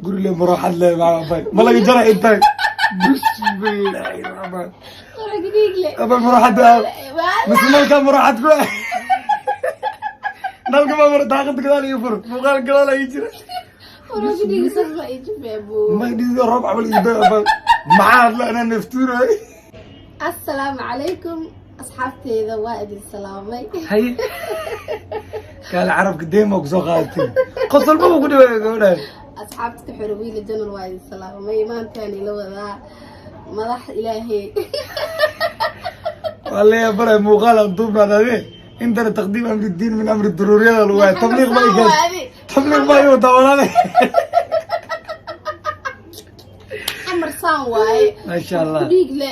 قولي لي مروحة لا مع أباي ما لقي جرى أنت بسم الله الرحمن أباي مروحة بس ما كان مروحة تقول نلقى ما مرة تاخذ كذا يفر مقال كذا لا يجري ما يدي ربع بالإيداء معاه لا أنا نفتوره السلام عليكم أصحابتي ذا وائد السلامي هاي قال عرب قديمك زغالتي قصر بابا قدي ولا أصحابتك حروبي لجن الوائد السلامي ما تاني لو ذا مدح إلهي والله يا برا مغالط ضمن هذا انت تقديم امر الدين من امر الضروريه الواحد تبليغ ما يقال تبليغ ما يوضع ولا عمر صان واي ما شاء الله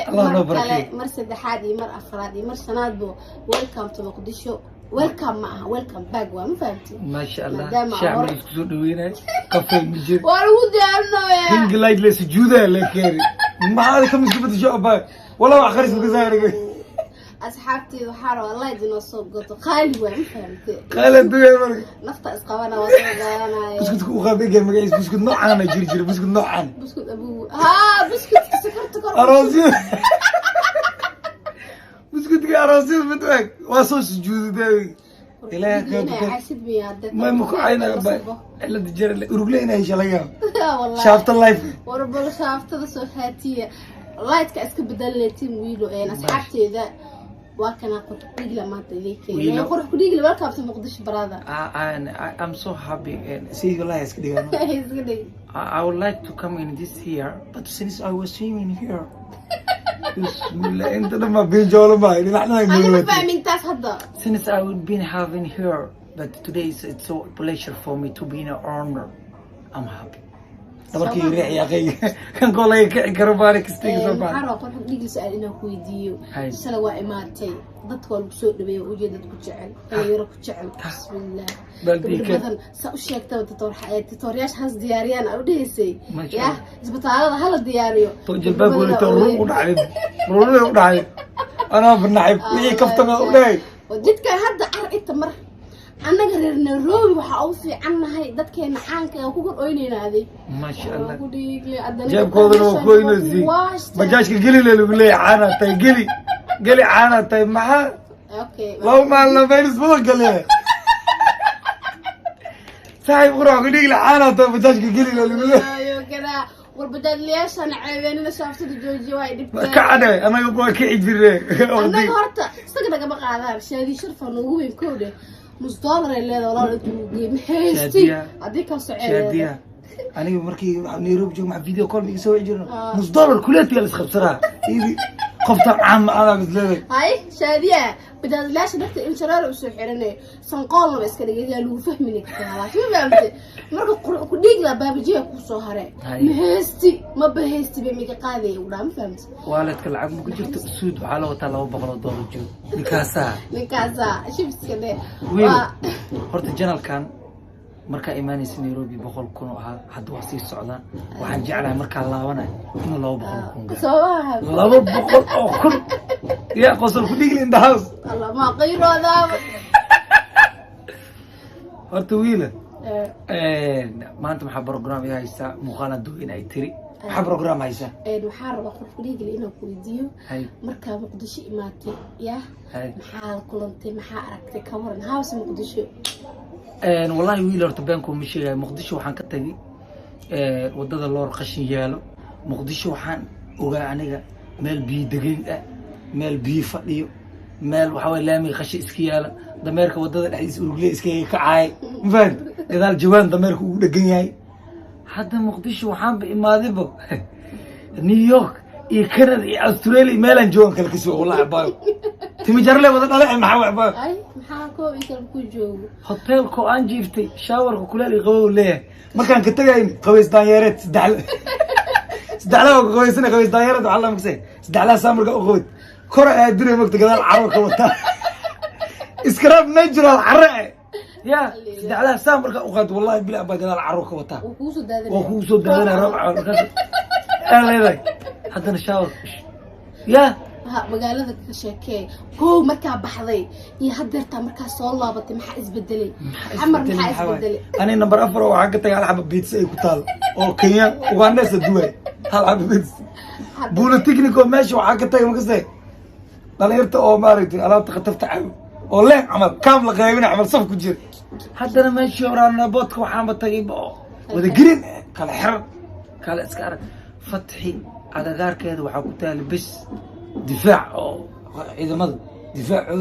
الله يبارك مر سدحادي مر افرادي مر سناد بو ويلكم تو مقدشو ويلكم معها ويلكم باك ما فهمتي ما شاء الله شعب يسكتوا دوينه كفي مجير ورود يا هنج لايت لسجوده لكيري ما هذا كم يسكت شعب ولا اخر اسمك زاير أصحابتي وحارة والله يدينا الصوب قلت خالي وين فهمتي خالي الدنيا مرة نفطة اسقوانا وصوبانا بسكت وخابيك المقايس بسكت نوعانا جري بسكت نوعان بسكت أبوه ها بسكت سكرت أراضي بسكت أراضي بدك واصل سجود داوي إلهي حاسب بيادك ما مكو عينا باي إلا تجري رجلينا إيش الله والله شافت اللايف وربنا شافت الصوتية لايتك اسك بدلتي ويلو انا أصحابتي ذا وكان قلت ديغلا ما تليكي يا قرح ديغلا ما كابت مقدش برادا I'm so happy and see you guys I would like to come in this here but since I was swimming here bismillah انت لما بين جوله ما احنا انا فاهمين تاس هذا since I would been having here but today it's so pleasure for me to be in an honor I'm happy دبركي ريح يا اخي كان قولي كربارك استيق صباح حرا قرح ديغلا سؤال انه كويديو سلا waa imaatay dadka lagu soo dhaweeyo oo jeedad ku jecel ayro ku jecel bismillah badan sa u sheegtay tutoriyash has diyaariyaan oo dhiisay ya isbitaalada hala diyaariyo to jilbaab wali taruu u dhacay ruu u dhacay ana banaayb wixii kaftana u dhaay wadidka hadda inta mar anaga reer Nairobi waxa uu fiicannahay dadkeena caanka ah ku qorooyneenaaday ma sha Allah ku dhiigle adana jeebkoodana waa qoynaysi bajaajka gali leeyahay leeyahay caana tay gali caana tay maxa okay law ma la bayrs bada gali saaxiib qura ku dhiigle caana tay bajaajka gali leeyahay ayo kana warbadal leeshan ceebeena shaaftada joojiyo way dhibtay ka caday anaga waa ka cidire anaga horta isaga naga maqaadaan shaadi sharfan ugu weyn koode $1 leedo walaal intuu geem heystay hadii ka socodee aniga markii Nairobi joog ma video call mi soo jirno $1 kuleeti la isqabsaraa idi qofta caam ana midleeday hay shaadiya بدل لاش نفط إنشرار وسحرني سنقال ما إسكال يجالو فهمني كتير شو فهمت مرة كديك لا بابجيه كوسهرة مهستي ما بهستي بميك قاذي ولا ما فهمت والدك العب ممكن جبت السود على وتلا $100 جو نكاسا شفت كده هرت الجنال كان marka iimaanaysa Nairobi 100 kun oo had wax sii socda waxaan jeclahay marka laabanay in 200 kun soo 200 kun ya qosol ku dhigin in the house Allah ma qeyrooda horta wiila maanta waxa program ay haysta muuqaal duwin ay tiri waxa program haysta waxaan rabaa qof ku dhigin inuu ku weydiiyo marka Muqdisho imaatay ya maxaa kulantay maxaa aragtay ka waran house Muqdisho والله ويل ارتبانكم مشي مقدشو waxaan ka tagay wadada loo qashin yaalo muqdisho waxaan ogaa aniga meel biyo degan meel biyo fadhiyo meel waxa way laami qashi iska yaala dameerka wadada dhaxdiis urugle iska kacay mafaan gadaal jawaan dameerka uu dhagan yahay hadda muqdisho waxaan ba imaadayba New York iyo Canada iyo Australia meelan joogan kala kasoo wallahi baayo timi jarle wada dhalay maxaa baayo ay maxaa ko ikal ku joogo hotel ko aan jiiftay showerka kuleel qabow leeyahay markaan ka tagayn qabays daanyareed sadexla qabaysna qabays daanyareed waxa la maksay sadexla samarka u qood kor aad diray waqti gadaal carro ka wata iskraab natural carro ya sadexla samarka u qood wallahi bilaa ba gadaal carro ka wata oo ku soo daadana roob leedahay haddana shower ya ها مقالة كشكاء هو مركا بحضي يهدرتها مركا صولة بطي محا إزبدلي عمر محا إزبدلي أنا نمبر أفر وعاقتك على حبة بيتزا يكتال أو كيان وغانا سدوي هل حبة بيتزا بولا تكنيكو ماشي وعاقتك مكسي أنا يرتا أو ماريتي أنا تخطفت عمل والله عمل كامل غايبين عمل صف كجير حتى أنا ماشي ورانا بوتك وحامة طيب وذا جرين قال حرب قال اسكار فتحي على غار كذا وحكوتها بس دفاع أو إذا ماذا دفاع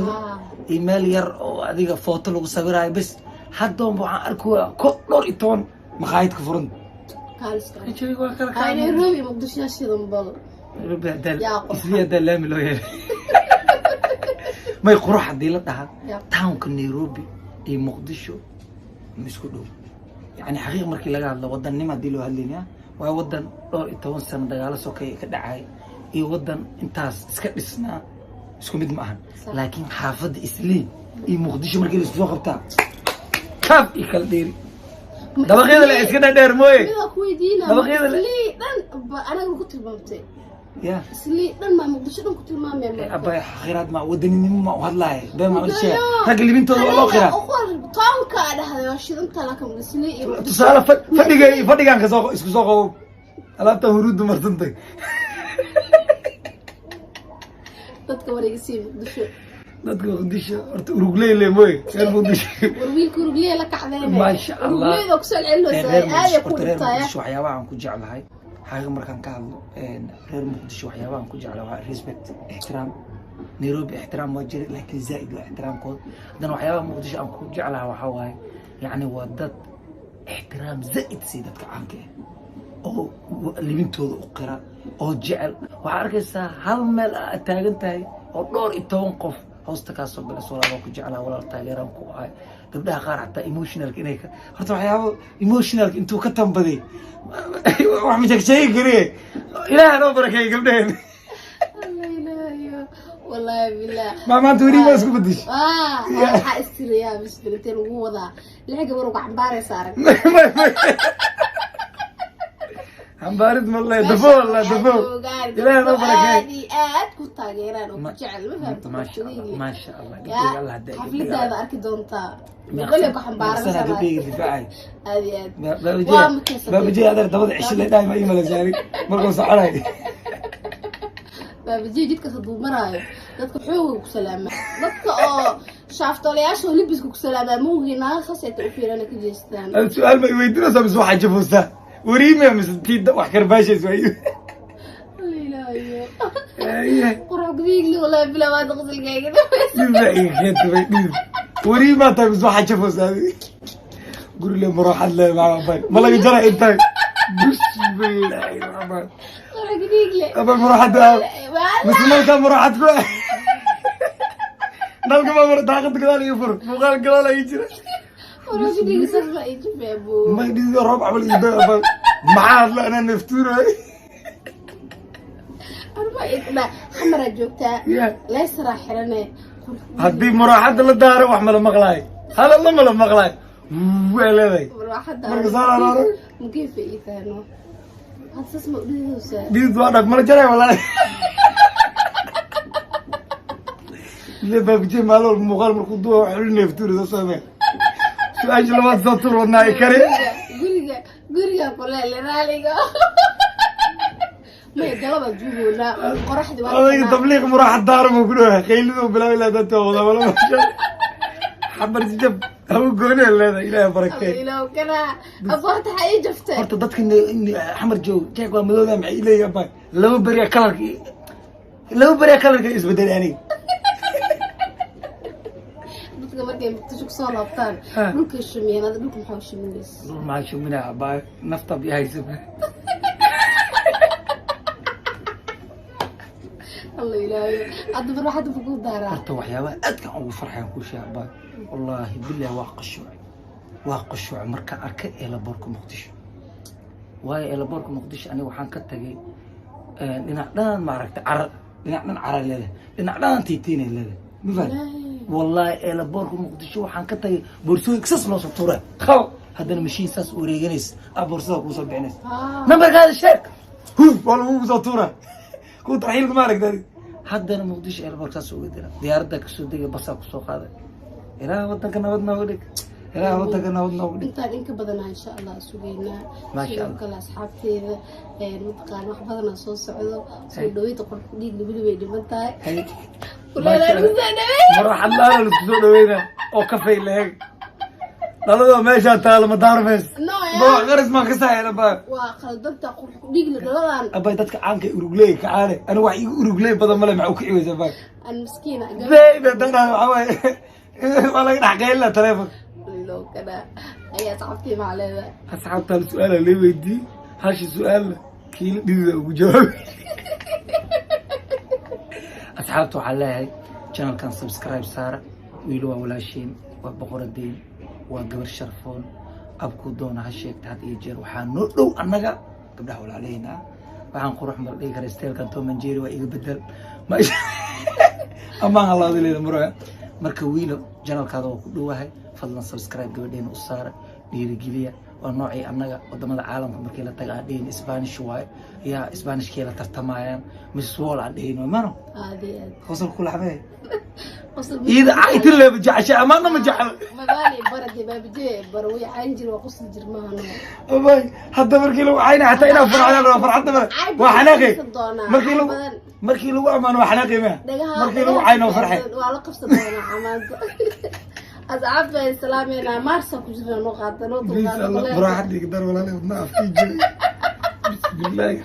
إيميل ير أو هذيك فوتو لو صبرها بس حتى هم بحركوا كلور إتون مخايت كفرن قال اسكار هاي روبي مقدوش ناشي ضمبل روبي هدال إسلي هدال لامي لو يلي ما يقروح حد يلطها تاون كنيروبي إي مقدشو مسكودو يعني حقيقة مركي لقى هذا ودن نما ديلو هاللينيا وودن دور 12 سنة دغالا سوكاي كدعاي iyo wadan intaas iska dhisnaa isku mid ma ahan laakiin xaafada isliin iyo muqdisho markii la soo qabtaa kab ikal dheeri dabaqeeda la iska dheer mooye dabaqeeda isliin dhan anaga ku tilmaamtay ya isliin dhan ma muqdisho dhan ku tilmaamay abay khiraad ma wadaninimo ma hadlaay baa ma orshay rag libintooda waa loo qiraa toonka dhahday shidanta laakiin isliin iyo tusaale fadhigan ka soo isku soo qabo alaabta huruudu marsantay dadka wareegsi muqdisho dadka muqdisho horta urugley le mooy reer muqdisho warwiilka urugley la kacdeen ma sha Allah urugley ku soo celinaysa aad ku dhintay waxyaabaha aan ku jeclahay xaqiiq markaan ka hadlo reer muqdisho waxyaabaha aan ku jeclahay respect ihtiram Nairobi ihtiram waa jira laakiin zaid waa ihtiramkood dan waxyaabaha muqdisho aan ku jeclahay waxa waaye yani waa dad ihtiram zaid si dadka caanka oo libintooda u qira oo jecel waxa arkaysaa hal meel aad taagan tahay oo dhowr iyo 10 qof hoosta ka soo galay walaal ku jeclaa walaal taageeran ku ahay gabdhaha qaar xataa emotional inay ka horta waxyaabo emotional intuu ka tambaday wax ma sheegay garee ilaahay noo barakeey gabdhaheen والله بالله ما توري ما اسكو بديش waxa istiriya bisbirinteen ugu wada laga waruq cambaare saaran عمبارد والله دفو والله دفو إلهي نو بركاته aad ku taageeraan oo ku jecel ما شاء الله ما شاء الله قلت الله هداك xafladaada arki doontaa qolay ku xambaaran sana difaaci aad baabji adeer dabada cish la dhaay ma ii mala saari markuu soconay baabji jidka haduu maraayo dadka xoog ku salaama dadka oo shaaftoolayasha libisku ku salaama muuqina khasayta u fiirana ka jeestaan su'aal ma weydiinaysaa bis waxa jafuusta وريمي مسديد وحكر باشا زوي لا قرع قبيق لي والله بلا ما تغسل كاي كده وريمي تبز واحد شافه سامي قولوا لي مروح الله مع بابا ما لقى جرى انت بسم الله الرحمن قرع قبيق لي ابا مروح بسم الله كان مروح نلقى ما مرة تاخذ كذا يفر مقال كذا لا يجري ورجلي سرع يجيب يا ابو ما يدي ربع بالإيداء معاه لا أنا نفتوره أنا ما حمرة جوكتا لا يسرع حرنة هدي مراحة للدار وأحمل مغلاي هذا الله ملا مغلاي ولا ذي مراحة دار ممكن في إيه ثانو هذا اسمه ديوسا دي دوارك مرة جرى ولا اللي بيجي ماله المغال من خدوه حلو نفتوره ده سامع أجل ما تزطر والناي كريم قرية كلها اللي راليقا ما يقلب الجوهونا قرح دوار هذا تبليغ مراح الدار مقلوها خيلوا بلا إلا ده توضى ولا ما شاء حبر جب هو قولي اللي هذا إله بركة لو كان أفرت حقيقي جفته فرت ضدك إني حمر جو جاك ومدونا معي إلي يا باي لو بريا كلرك إسبدل يعني markay muqdisho ku soo laabtaan dhulka shimiyeen aad dhulka maxaa shimineys ma shiminaa baa nafta bi haysan Allah ilaahay adba waxaad ugu daaraa horta waxyaabaha aad ka ugu farxaan ku sheegay wallahi billahi waa qashuuc marka arkay eelaboorka muqdisho waayo eelaboorka muqdisho aniga waxaan ka tagay dhinac dhan ma aragtay dhinac dhan carar leedahay dhinac dhan tiitiinay leedahay ma fahantay والله إلى بورك مقدشو وحن كتاي بورسوي كسس لو سطورة خو هذا المشين ساس أوريجنيس أبورسوك وصبعنيس نمبر هذا الشرك هو والله مو سطورة كنت رحيل مالك ده haddana muqdisho airport kaas uga dira diyaaradda kasoo degay basaa kusoo qaaday ilaa wadanka nabad nooga dhig ilaa wadanka nabad nooga dhig intaan in ka badanaa insha allah sugeynaa maasha sidoo kale asxaabteeda mataqaan wax badanaa soo socdo soo dhaweynta qolku dhiigna weli way dhiman tahay maraxad laana laisku soo dhaweynaa oo kafay leeg dhalada meeshaa taalo ma daarmeys boo qaris maa ka saayana baa waa khaldanta qolku dhiigna dhaladan abay dadka caanka urugley ka caane aniga wax igu urugley badan male maxaa ku ciwaysa baa aan miskiina bayba dadana waxa waaye waa laga dhex qaylina taleefon loo kana ayaa asxaabtii macleeda asxaabta su'aala la weydii hashi su'aala kiila dhidida ugu jawaab asxaabta waxaa leeyahay channelkan subscribe saara wiilo waa walaashiin waa boqoradeen waa gabar sharfoon abkuu doona ha sheegta had iyo jeer waxaa noo dhow annaga gabdhaha walaaleyna waxaan qurux mal dhigi kara steelkan Tom and Jerry waa iga bedel amaan allaadi leeda maraya marka wiilo channelkaada waa ku dhowahay fadlan subscribe gabadheena u saara dhiirigeliya waa noocii annaga wadamada caalamka markii la taga adhiin Spanish waaye yaa Spanishkii la tartamayaan Miss World adhiin mano qosol ku laxbay إذا عايتين له بجعشة أمانة مجعل. مبالي برد بابجي بروي عنجر وقص الجرمان. أباي هذا مركيلو عينه حتى هنا فرعنا فرعنا وحناقي. مركيلو أمان وحناقي ما. مركيلو عينه وفرحة. وعلى قصة دونا عمان. أزعف السلام أنا مارسا كجنا نقاط نقطة. براحتي يقدر ولا لا نعرف بسم الله.